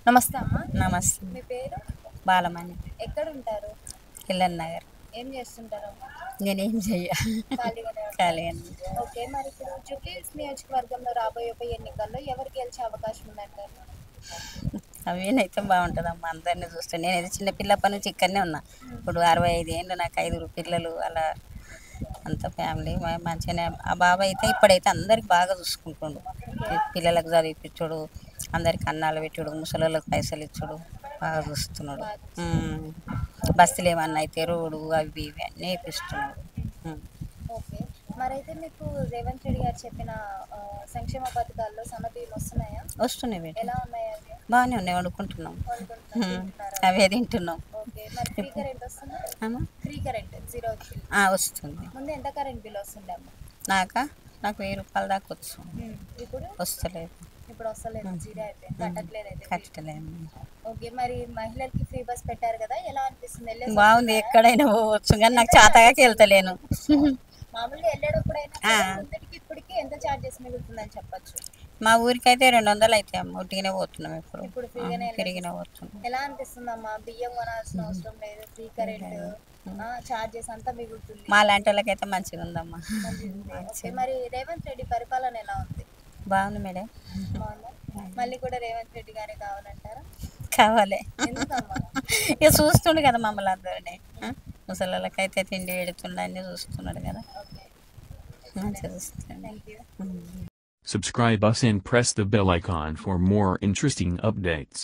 నమస్తే అమ్మ. నమస్తే. మీ పేరు? బాలమణి. ఎక్కడుంటారు? కిల్లన్ నగర్. ఏం చేస్తుంటారమ్మా? నేనేం చెయ్య. ఖాళీగానే ఉంటారా? ఖాళీగానే. ఓకే. మరి ఇప్పుడు జూబ్లీహిల్స్ నియోజకవర్గంలో రాబోయే ఉప ఎన్నికల్లో ఎవరు గెలిచే అవకాశం ఉందంటారు? అవేనైతే బాగుంటుందమ్మా అందరినీ చూస్తే. నేనైతే చిన్న పిల్లప్పటి నుంచి ఇక్కడనే ఉన్నా. ఇప్పుడు 65 ఏళ్ళు, నాకు 5 పిల్లలు, అలా అంత ఫ్యామిలీ మంచిగానే. ఆ బాబాయ్ అయితే ఇప్పుడైతే అందరికి బాగా చూసుకుంటుండు. పిల్లలకు చదివిపించుడు, అందరికి అన్నాలు పెట్టుడు, ముసలోళ్ళకి పైసలు ఇచ్చుడు, బాగా చూస్తున్నాడు. బస్సులు ఏమన్నా అయితే రోడ్డు అవి ఇవి అన్నీ వేపిస్తున్నాడు. ఓకే. మరైతే మీకు రేవంత్ రెడ్డి గారు చెప్పిన సంక్షేమ పథకాల్లో సన్నబియ్యం వస్తున్నాయా? వస్తున్నాయి బేట. ఎలా ఉన్నాయి అవి? బాగానే ఉన్నాయి, వండుకుంటున్నాం, తింటున్నారా? అవే తింటున్నాం. ఓకే. మరి ఫ్రీ కరెంట్ వస్తుందా? Free current 0 bill. వస్తుంది. ముందు ఎంత కరెంట్ బిల్ వస్తుండే అమ్మ? నాకు 1000 రూపాయల దాకా వచ్చు. ఇప్పుడు వస్తలేదు. ఇప్పుడు వస్తలేదు, 0 అయిపోయింది. కట్టట్లేదు అయితే. కట్టలేదు. ఓకే. మరి మహిళలకి ఫ్రీ బస్ పెట్టారు కదా, ఎలా అనిపిస్తుంది? బాగుంది, ఎక్కడైనా పోవచ్చు, కానీ నాకు చేతగాకి వెళ్తలేను. మామూలుగా వెళ్ళేటప్పుడైనా ముందుకి ఇప్పటికి ఎంత చార్జెస్ మిగులుతుందని చెప్పొచ్చు? మా ఊరికైతే 200 అయితే అమ్మ, ఉట్టిగానే పోతున్నాం. ఇప్పుడు ఫ్రీగానే తిరిగిన పోతున్నాం. ఎలా అనిపిస్తుందమ్మా? బియ్యం కొనాల్సిన అవసరం లేదు, ఫ్రీ కరెంట్, చార్జెస్ అంతా మిగులుతుంది. మా లాంటి వాళ్ళకైతే మంచిగా ఉందమ్మా. ఓకే. మరి రేవంత్ రెడ్డి పరిపాలన ఎలా ఉంది? బాగుంది మేడం. బాగుందా? మళ్ళీ కూడా రేవంత్ రెడ్డి గారే కావాలంటారా? కావాలి. ఎందుకమ్మా? ఇక చూస్తుండు కదా మమ్మల్ని అందరినీ. ముసలిళ్ళకైతే తిండి పెడుతుండ అన్నీ చూస్తున్నాడు కదా, మంచిగా చూస్తున్నాడు. Thank you. Subscribe us and press the bell icon for more interesting updates.